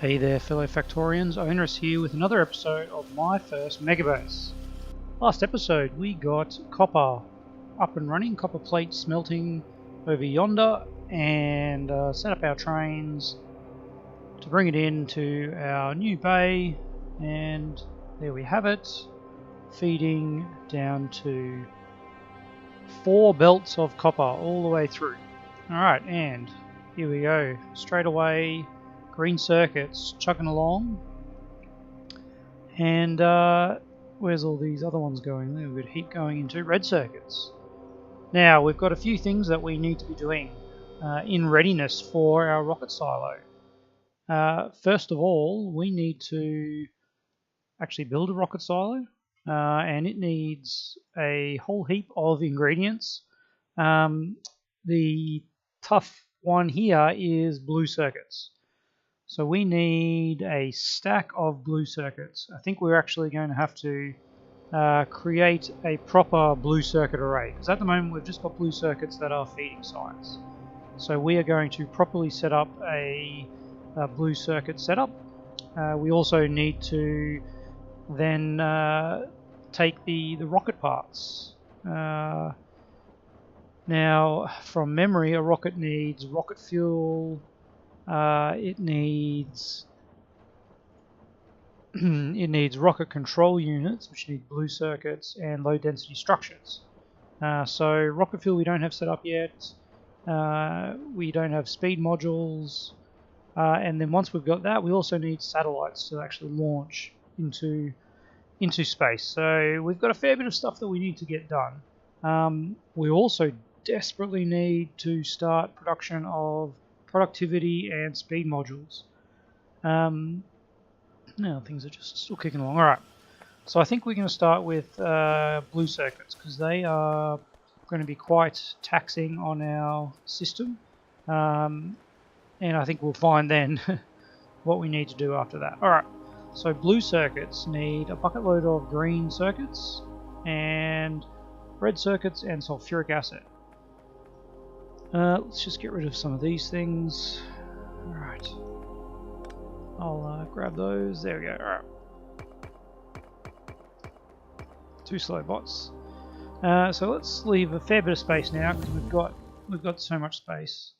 Hey there fellow Factorians, Onerous here with another episode of my first Megabase. Last episode we got copper up and running, copper plate smelting over yonder, and set up our trains to bring it into our new bay, and there we have it, feeding down to 4 belts of copper all the way through. Alright, and here we go, straight away. Green circuits chugging along, and where's all these other ones going? We've got a heap going into red circuits. Now we've got a few things that we need to be doing in readiness for our rocket silo. First of all, we need to actually build a rocket silo, and it needs a whole heap of ingredients. The tough one here is blue circuits. So we need a stack of blue circuits. I think we're actually going to have to create a proper blue circuit array, because at the moment we've just got blue circuits that are feeding sites. So we are going to properly set up a blue circuit setup. We also need to then take the rocket parts. Now, from memory, a rocket needs rocket fuel. It needs rocket control units, which need blue circuits, and low density structures. So rocket fuel we don't have set up yet. We don't have speed modules, and then once we've got that, we also need satellites to actually launch into space. So we've got a fair bit of stuff that we need to get done. We also desperately need to start production of productivity and speed modules. Now things are just still kicking along. Alright, so I think we're going to start with blue circuits, because they are going to be quite taxing on our system, and I think we'll find then what we need to do after that. Alright, so blue circuits need a bucket load of green circuits, and red circuits, and sulfuric acid. Let's just get rid of some of these things. Alright. I'll grab those. There we go. Alright. Too slow, bots. So let's leave a fair bit of space now, because we've got so much space.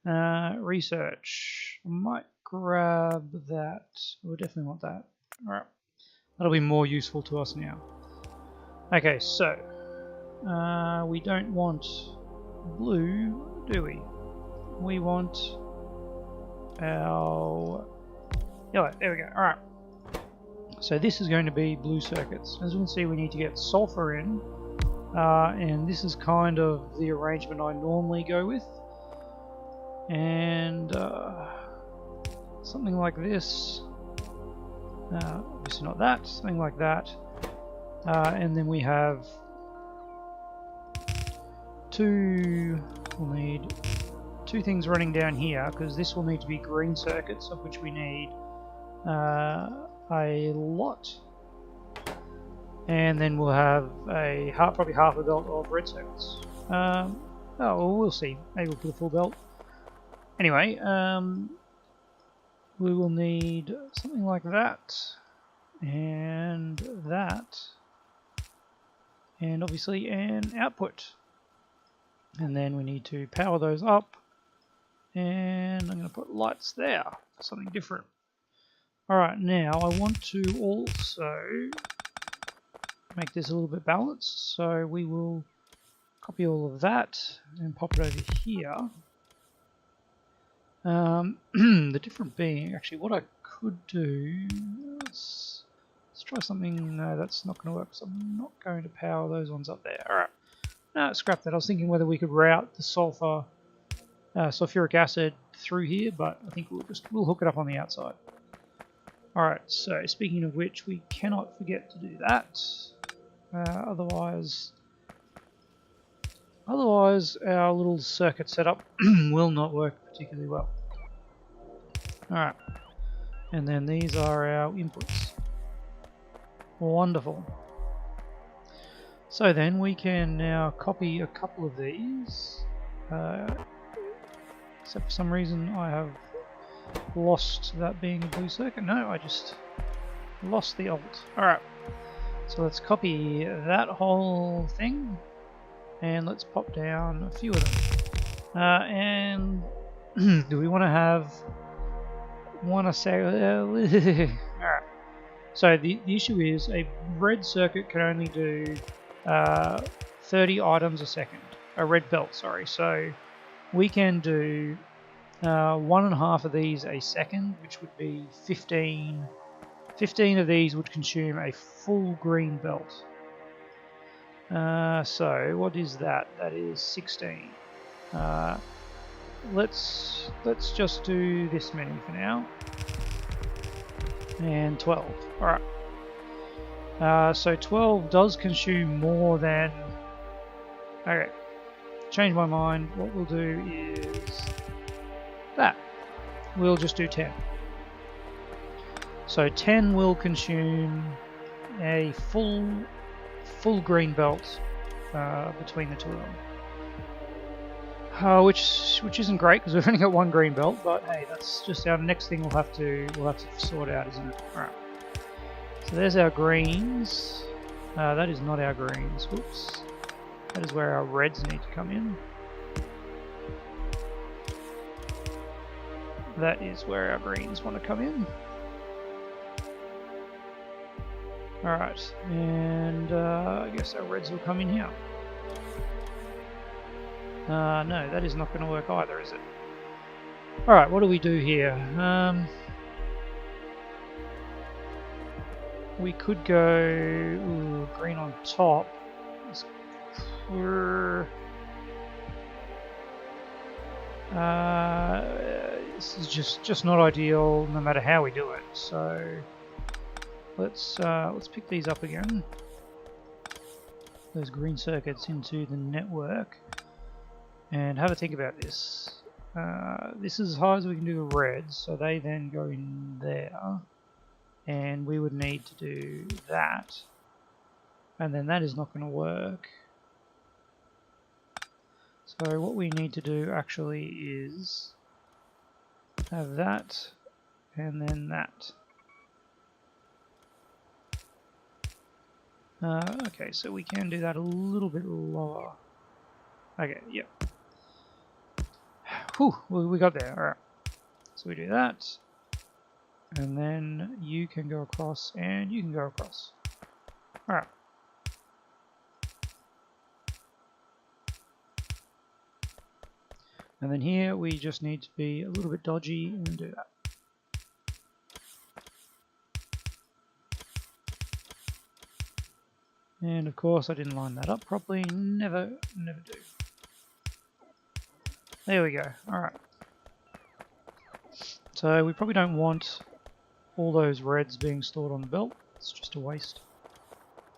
Research. I might grab that. We'll definitely want that. Alright. That'll be more useful to us now. Okay, so we don't want blue, do we? We want our yellow. There we go. Alright. So this is going to be blue circuits. As you can see, we need to get sulfur in, and this is kind of the arrangement I normally go with. And something like this. Obviously not that. Something like that. And then we have we'll need 2 things running down here, because this will need to be green circuits, of which we need a lot, and then we'll have probably half a belt of red circuits. Oh, well, we'll see. Maybe we'll put a full belt. Anyway, we will need something like that, and that, and obviously an output. And then we need to power those up, and I'm going to put lights there, something different. Alright, now I want to also make this a little bit balanced, so we will copy all of that and pop it over here. The different being, actually what I could do, let's try something. No, that's not going to work, so I'm not going to power those ones up there. Alright. No, scrap that. I was thinking whether we could route the sulfuric acid through here, but I think we'll hook it up on the outside. Alright, so speaking of which, we cannot forget to do that. Otherwise our little circuit setup will not work particularly well. Alright, and then these are our inputs. Wonderful. So then we can now copy a couple of these, except for some reason I have lost that being a blue circuit. No, I just lost the alt. Alright, so let's copy that whole thing and let's pop down a few of them. And do we want to have one a second? Alright, so the issue is a red circuit can only do 30 items a second. A red belt, sorry. So we can do 1.5 of these a second, which would be 15. 15 of these would consume a full green belt. So what is that? That is 16. Let's just do this many for now. And 12. Alright. So 12 does consume more than... Okay. Change my mind. What we'll do is that. We'll just do 10. So 10 will consume a full green belt between the two of them. Which isn't great because we've only got one green belt, but hey, that's just our next thing we'll have to sort out, isn't it? Alright. So there's our greens. That is not our greens. Whoops. That is where our reds need to come in. That is where our greens want to come in. Alright, and I guess our reds will come in here. No, that is not going to work either, is it? Alright, what do we do here? We could go green on top. This is just not ideal no matter how we do it. So let's pick these up again. Those green circuits into the network and have a think about this. This is as high as we can do the reds, so they then go in there, and we would need to do that, and then that is not going to work. So what we need to do actually is have that and then that. Okay, so we can do that a little bit lower. Okay, yep. Whew, we got there, alright. So we do that, and then you can go across and you can go across. Alright. And then here we just need to be a little bit dodgy and do that. And of course I didn't line that up properly, never do. There we go, alright. So we probably don't want all those reds being stored on the belt, it's just a waste.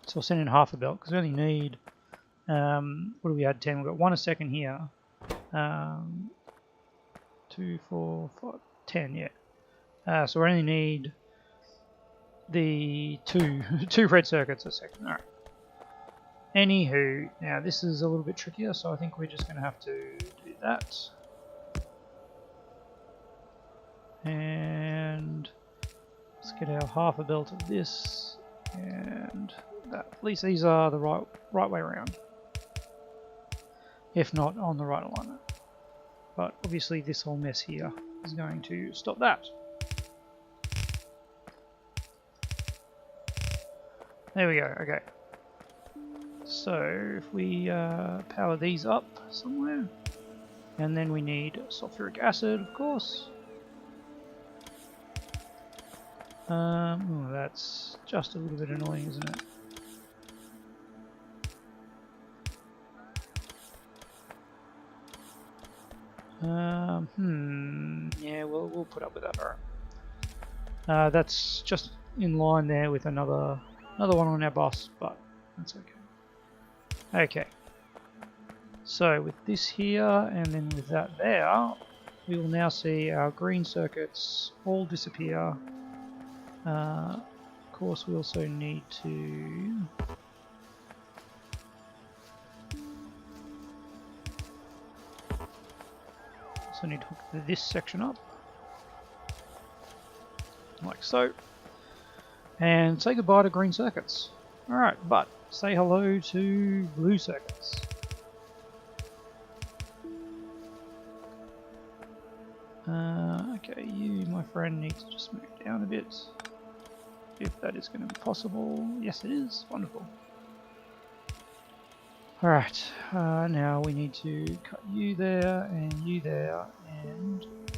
So we'll send in half a belt, because we only need, what do we add, 10? We've got 1 a second here. 2, 4, 5, 10, yeah. So we only need the two red circuits a second, alright. Anywho, now this is a little bit trickier, so I think we're just going to have to do that. And let's get our half a belt of this and that. At least these are the right way around, if not on the right alignment. But obviously this whole mess here is going to stop that. There we go, okay. So if we power these up somewhere, and then we need sulfuric acid, of course. Oh, that's just a little bit annoying, isn't it? Yeah, we'll put up with that. Alright. That's just in line there with another one on our boss, but that's okay. Okay. So with this here and then with that there, we will now see our green circuits all disappear. Of course, we also need to hook this section up. like so. And say goodbye to green circuits. Alright, but say hello to blue circuits. Okay, you, my friend, need to just move down a bit. If that is going to be possible. Yes, it is. Wonderful. Alright, now we need to cut you there, and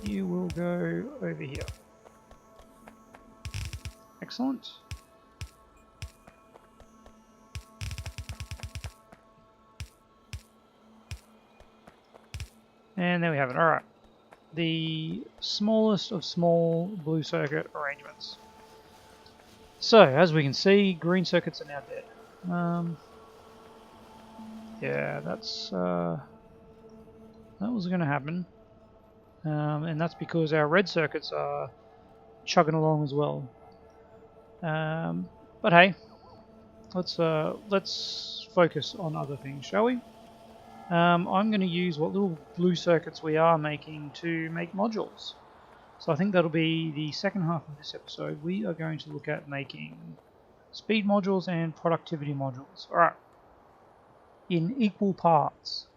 you will go over here. Excellent. And there we have it. Alright. The smallest of small blue circuit arrangements. So, as we can see, green circuits are now dead. Yeah, that's that was going to happen, and that's because our red circuits are chugging along as well. But hey, let's focus on other things, shall we? I'm going to use what little blue circuits we are making to make modules. So I think that'll be the second half of this episode. We are going to look at making speed modules and productivity modules. Alright. In equal parts.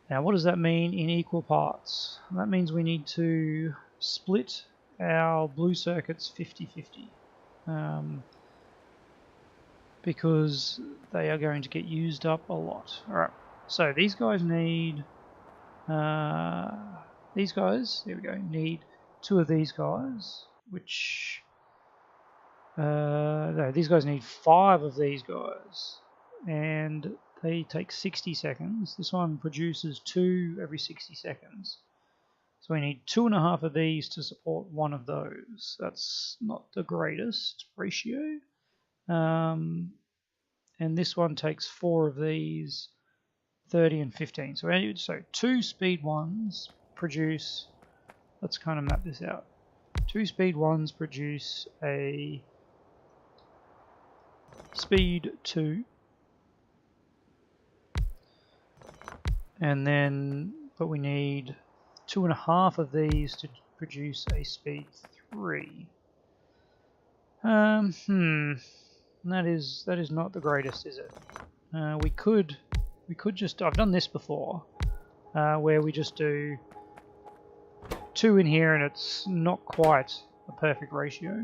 Now what does that mean in equal parts? That means we need to split our blue circuits 50-50. Because they are going to get used up a lot. Alright, so these guys need these guys, there we go, need 2 of these guys, which no, these guys need 5 of these guys, and they take 60 seconds. This one produces 2 every 60 seconds. So we need 2.5 of these to support 1 of those. That's not the greatest ratio. And this one takes 4 of these, 30 and 15. So 2 speed ones produce, let's kind of map this out. 2 speed ones produce a speed 2. And then, but we need 2.5 of these to produce a speed 3. That is not the greatest, is it? We could just, I've done this before, where we just do 2 in here and it's not quite a perfect ratio.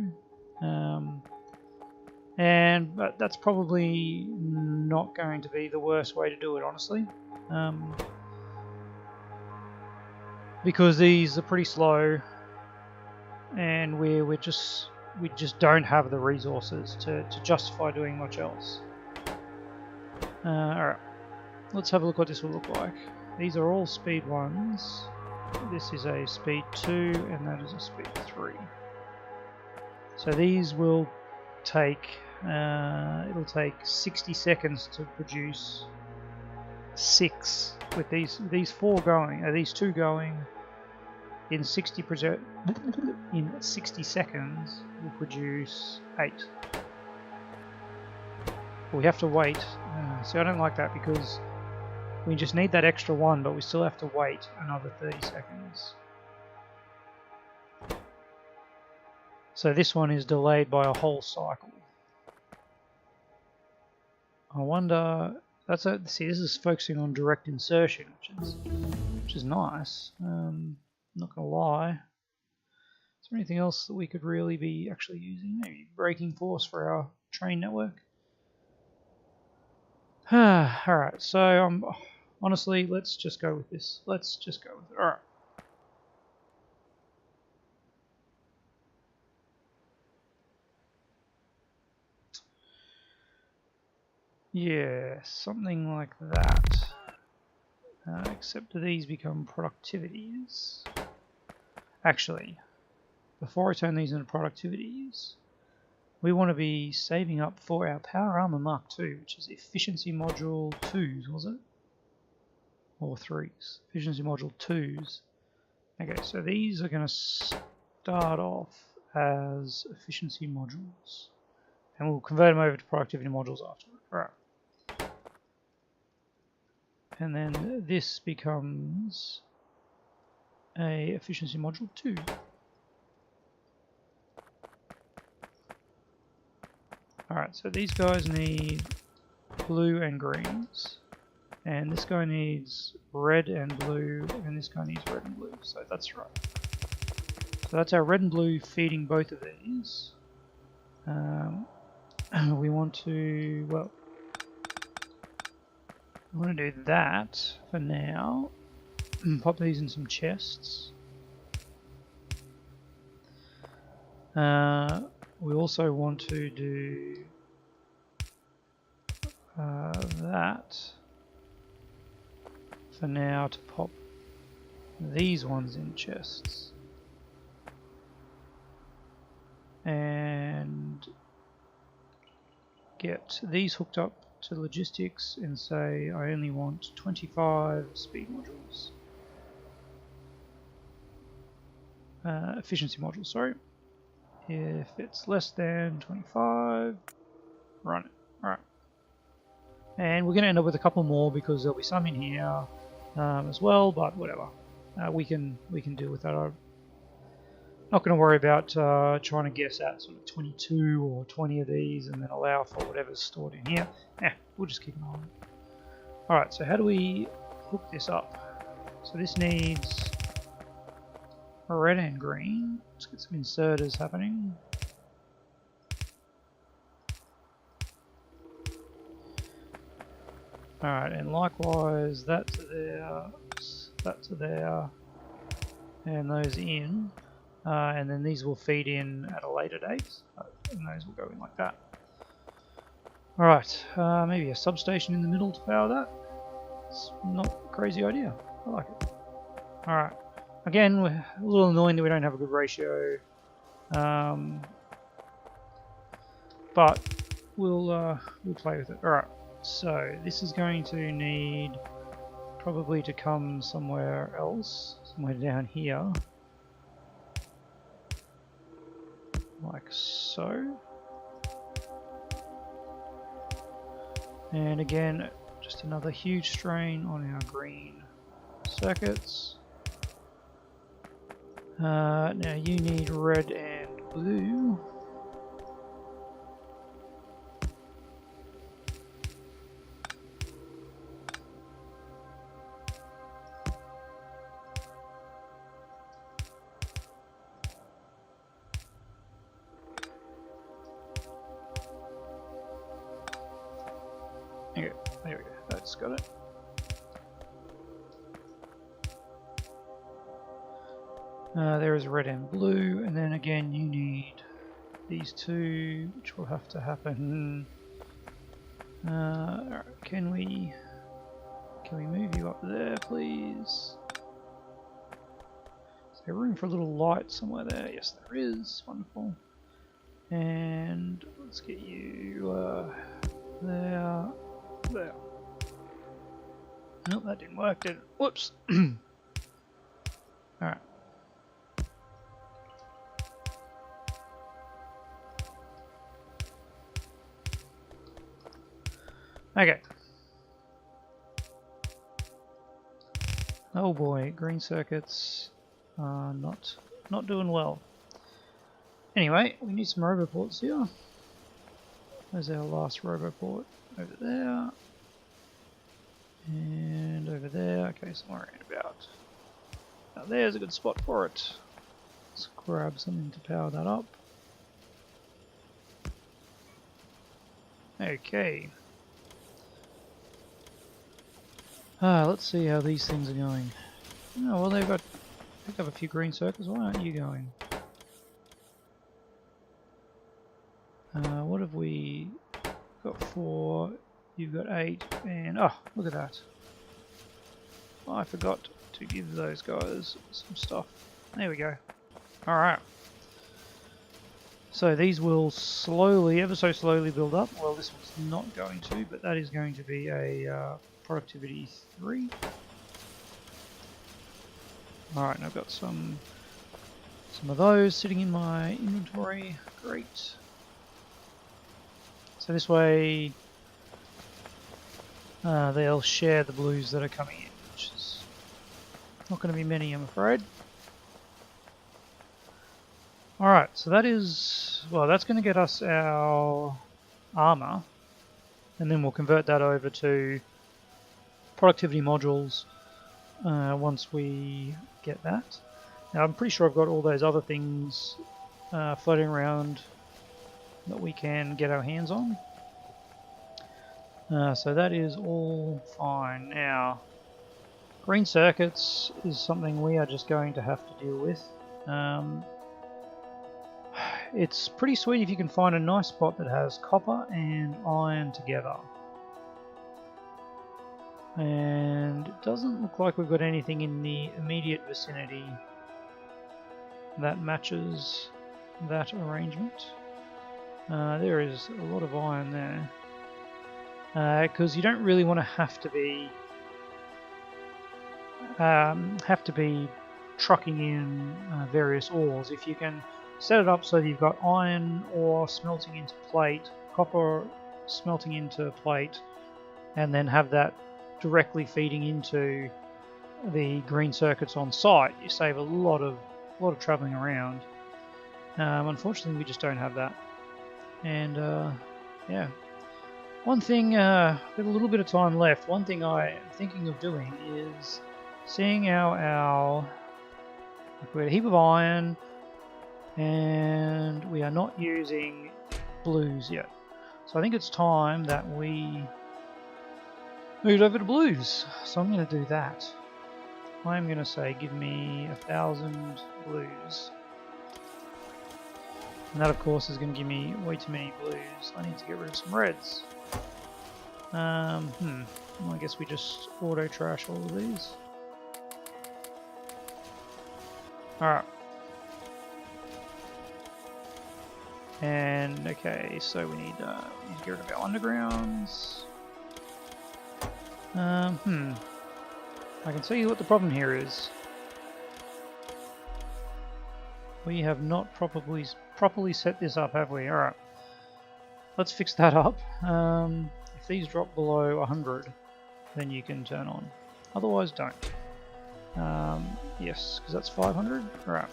But that's probably not going to be the worst way to do it, honestly. Because these are pretty slow, and we just don't have the resources to justify doing much else. Alright, let's have a look what this will look like. These are all speed 1s. This is a speed 2, and that is a speed 3. So these will take, it'll take 60 seconds to produce 6 with these 4 going, these 2 going in 60 seconds will produce 8. We have to wait. See, I don't like that because we just need that extra 1, but we still have to wait another 30 seconds. So this one is delayed by a whole cycle. I wonder. See, this is focusing on direct insertion, which is nice. I'm not gonna lie. Is there anything else that we could really be actually using? Maybe braking force for our train network. Alright, so honestly, let's just go with this. Let's just go with it. Alright. Yeah, something like that. Except these become productivities. Actually, before I turn these into productivities, we want to be saving up for our Power Armor Mark II, which is Efficiency Module 2s, was it? Or 3s. Efficiency Module 2s. Okay, so these are going to start off as Efficiency Modules. And we'll convert them over to Productivity Modules afterward. Alright. And then this becomes a Efficiency Module 2. Alright, so these guys need blue and greens. And this guy needs red and blue, and this guy needs red and blue, so that's right. So that's our red and blue feeding both of these. We want to, well, I want to do that for now. Pop these in some chests. We also want to do that for now to pop these ones in chests. And get these hooked up to logistics and say I only want 25 speed modules. Efficiency modules, sorry. If it's less than 25, run it. Alright. And we're going to end up with a couple more because there'll be some in here as well, but whatever. We can deal with that. I'm not going to worry about trying to guess at sort of 22 or 20 of these and then allow for whatever's stored in here. We'll just keep an eye on it. Alright, so how do we hook this up? So this needs red and green. Let's get some inserters happening. Alright, and likewise that to there, and those in. And then these will feed in at a later date, and those will go in like that. Alright, maybe a substation in the middle to power that. It's not a crazy idea. I like it. Alright, again, we're a little annoying that we don't have a good ratio, but we'll play with it. Alright, so this is going to need probably to come somewhere else, somewhere down here. Like so. And again, just another huge strain on our green circuits. Now you need red and blue. Okay, there we go, that's got it. There is red and blue, and then again you need these two, which will have to happen. Alright, can we move you up there, please? Is there room for a little light somewhere there? Yes, there is. Wonderful. And let's get you there. There. Nope, that didn't work, did it? Whoops. Alright. Okay. Oh boy, green circuits are not doing well. Anyway, we need some roboports here. There's our last roboport over there. And over there, okay, somewhere around about. Now there's a good spot for it. Let's grab something to power that up. Okay. Let's see how these things are going. Oh, well, they've picked up a few green circuits. Why aren't you going? What have we got? 4. You've got 8, and oh, look at that! I forgot to give those guys some stuff. There we go. All right. So these will slowly, ever so slowly, build up. Well, this one's not going to, but that is going to be a productivity 3. All right, and I've got some of those sitting in my inventory. Great. So this way, they'll share the blues that are coming in, which is not going to be many, I'm afraid. Alright, so that is, well, that's going to get us our armor, and then we'll convert that over to productivity modules once we get that. Now I'm pretty sure I've got all those other things floating around that we can get our hands on. So that is all fine. Now, green circuits is something we are just going to have to deal with. It's pretty sweet if you can find a nice spot that has copper and iron together. And it doesn't look like we've got anything in the immediate vicinity that matches that arrangement. There is a lot of iron there. Because you don't really want to have to be trucking in various ores. If you can set it up so that you've got iron ore smelting into plate, copper smelting into plate, and then have that directly feeding into the green circuits on site, you save a lot of traveling around. Unfortunately, we just don't have that. And yeah. One thing, with a little bit of time left, one thing I am thinking of doing is seeing our we had a heap of iron, and we are not using blues yet. So I think it's time that we moved over to blues. So I'm going to do that. I'm going to say give me 1,000 blues. And that of course is going to give me way too many blues. I need to get rid of some reds. Well, I guess we just auto trash all of these. Alright. And okay, so we need to get rid of our undergrounds. I can see what the problem here is. We have not properly set this up, have we? Alright. Let's fix that up. If these drop below 100, then you can turn on. Otherwise, don't. Yes, because that's 500. Alright.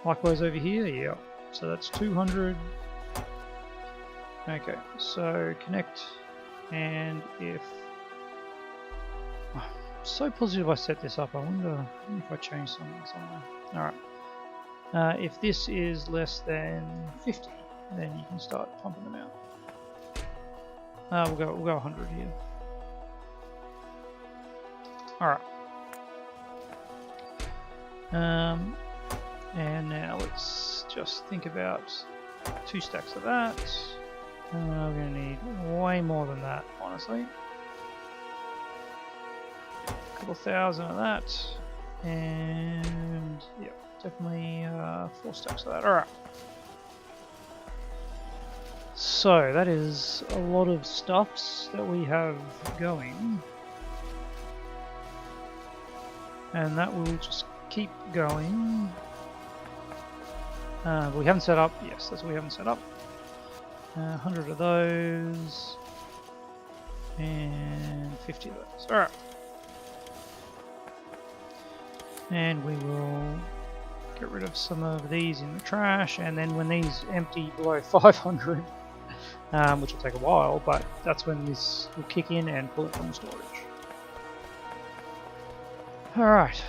Likewise over here, yeah. So that's 200. Okay, so connect, and if... I'm so positive I set this up, I wonder if I changed something somewhere. Alright. If this is less than 50, then you can start pumping them out. We'll go 100 here. Alright. And now let's just think about 2 stacks of that. We're going to need way more than that, honestly. A couple thousand of that. And yeah, definitely 4 stacks of that. Alright. So that is a lot of stuffs that we have going. And that will just keep going. We haven't set up. Yes, that's what we haven't set up. 100 of those. And 50 of those. Alright. And we will get rid of some of these in the trash. And then when these empty below 500, which will take a while, but that's when this will kick in and pull it from storage. Alright.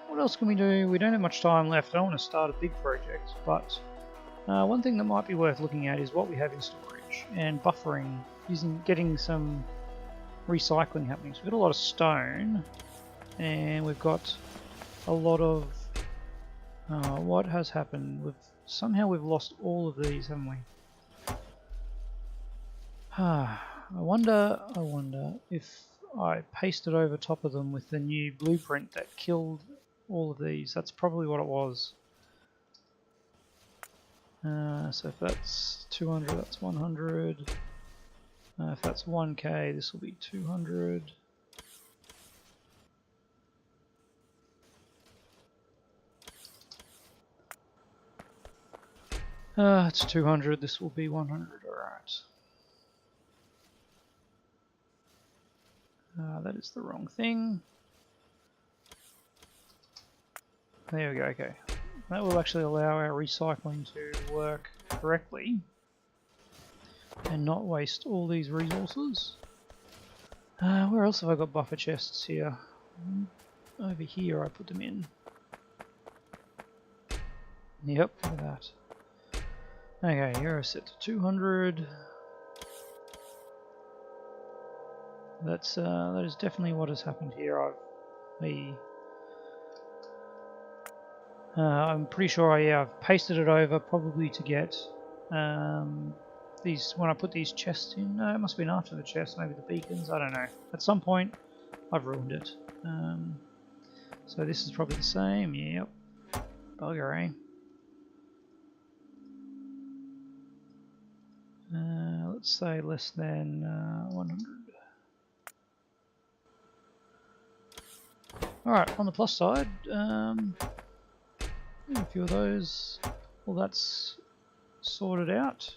What else can we do? We don't have much time left. I don't want to start a big project, but one thing that might be worth looking at is what we have in storage and buffering, getting some recycling happening. So we've got a lot of stone, and we've got a lot of what has happened. Somehow we've lost all of these, haven't we? I wonder if I pasted over top of them with the new blueprint that killed all of these. That's probably what it was. So if that's 200, that's 100. If that's 1k, this will be 200. It's 200, this will be 100, alright. That is the wrong thing. There we go, okay. That will actually allow our recycling to work correctly and not waste all these resources. Where else have I got buffer chests here? Over here I put them in. Yep, look at that. Okay, you're set to 200. That is definitely what has happened here. I'm pretty sure I've pasted it over probably to get these, when I put these chests in. No, it must have been after the chest, maybe the beacons, I don't know. At some point I've ruined it. So this is probably the same, yep. Bugger, eh? Let's say less than 100. Alright, on the plus side, a few of those, well, that's sorted out.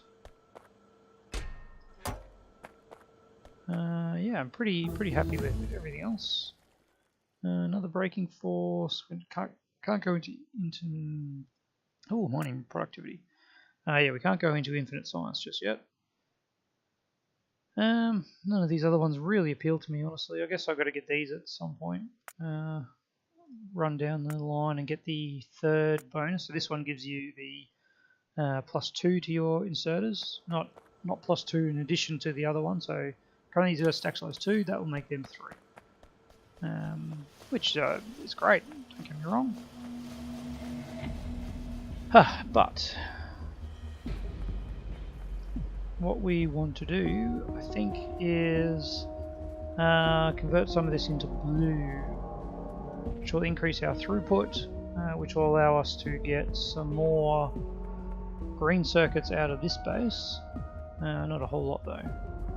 Yeah, I'm pretty happy with everything else. Another braking force. We can't go into oh, mining productivity. Yeah, we can't go into infinite science just yet. None of these other ones really appeal to me, honestly. I guess I've got to get these at some point. Run down the line and get the third bonus. So this one gives you the +2 to your inserters, not +2 in addition to the other one. So currently these are stacks those 2, that will make them 3. Which is great, don't get me wrong. But what we want to do, I think, is convert some of this into blue, which will increase our throughput, which will allow us to get some more green circuits out of this base. Not a whole lot though.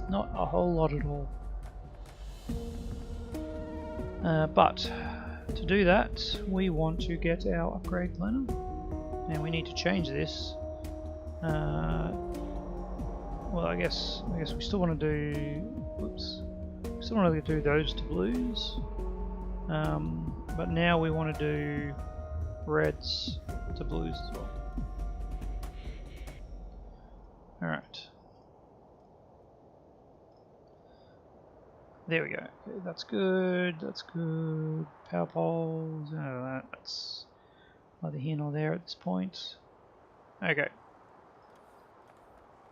Not a whole lot at all. But to do that, we want to get our upgrade planner, and we need to change this. Well, I guess we still want to do. Whoops. We still want to do those to blues. But now we want to do reds to blues as well. Alright. There we go. Okay, that's good, that's good. Power poles, that's neither here nor there at this point. Okay.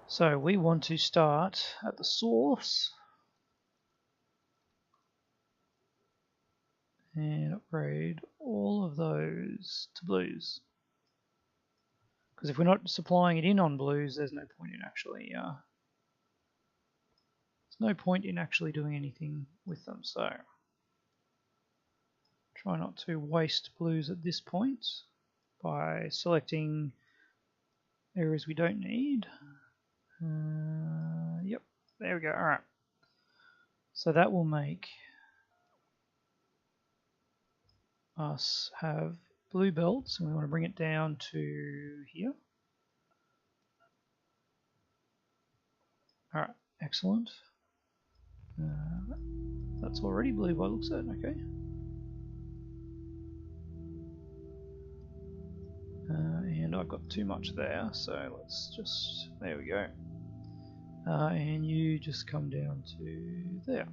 So we want to start at the source and upgrade all of those to blues. Because if we're not supplying it in on blues, there's no point in actually doing anything with them. So try not to waste blues at this point by selecting areas we don't need. Yep, there we go. All right. So that will make us have blue belts, and we want to bring it down to here. All right, excellent. That's already blue by the looks of it. Okay. And I've got too much there, so let's just, there we go. And you just come down to there.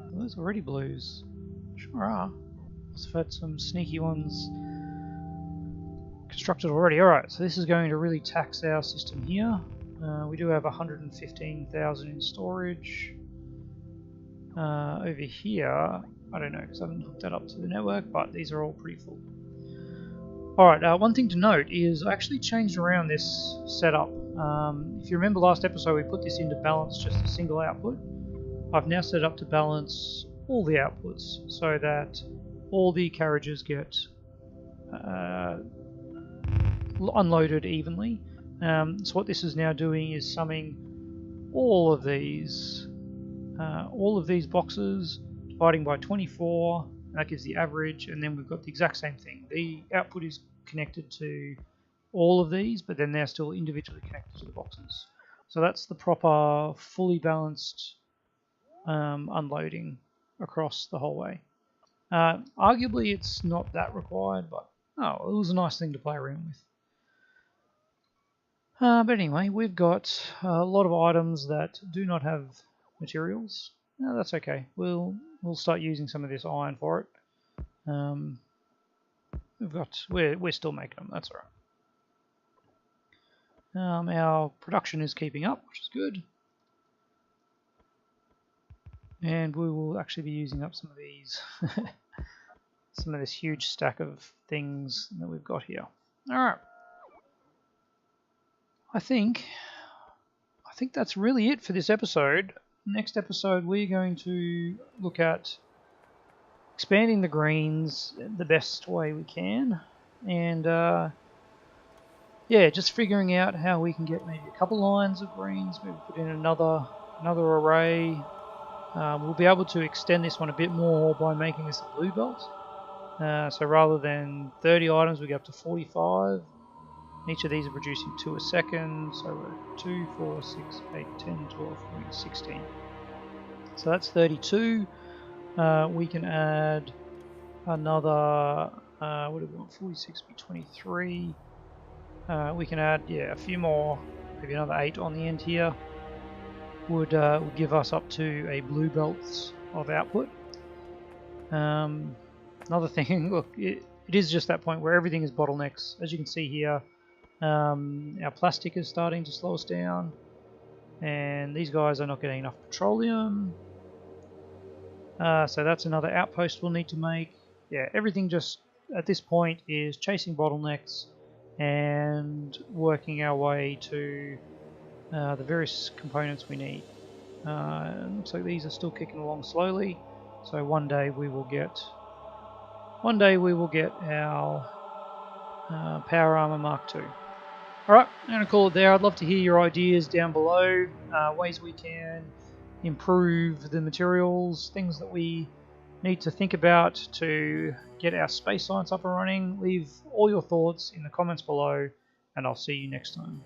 Are those already blues? Sure are. Must have had some sneaky ones constructed already. Alright, so this is going to really tax our system here. We do have 115,000 in storage. Over here, I don't know because I haven't hooked that up to the network, but these are all pretty full. Alright, one thing to note is I actually changed around this setup. If you remember last episode, we put this into balance just a single output. I've now set up to balance all the outputs so that all the carriages get unloaded evenly. So what this is now doing is summing all of these boxes, dividing by 24, and that gives the average, and then we've got the exact same thing. The output is connected to all of these, but then they're still individually connected to the boxes. So that's the proper, fully balanced unloading across the whole way. Arguably it's not that required, but oh, it was a nice thing to play around with. But anyway, we've got a lot of items that do not have materials. No, that's okay. We'll start using some of this iron for it. We're still making them. That's alright. Our production is keeping up, which is good. And we will actually be using up some of these, some of this huge stack of things that we've got here. Alright. I think that's really it for this episode. Next episode we're going to look at expanding the greens the best way we can, and yeah, just figuring out how we can get maybe a couple lines of greens, maybe put in another array. We'll be able to extend this one a bit more by making this a blue belt. So rather than 30 items, we go up to 45. Each of these are producing 2 a second, so we're 2, 4, 6, 8, 10, 12, 14, 16. So that's 32. We can add another, what do we want, 46 be 23. We can add, yeah, a few more, maybe another 8 on the end here. Would give us up to a blue belt of output. Another thing, look, it is just that point where everything is bottlenecks. As you can see here, our plastic is starting to slow us down, and these guys are not getting enough petroleum. So that's another outpost we'll need to make. Yeah, everything just at this point is chasing bottlenecks and working our way to the various components we need. Looks like these are still kicking along slowly, so one day we will get our Power Armor Mark II. Alright, I'm going to call it there. I'd love to hear your ideas down below, ways we can improve the materials, things that we need to think about to get our space science up and running. Leave all your thoughts in the comments below, and I'll see you next time.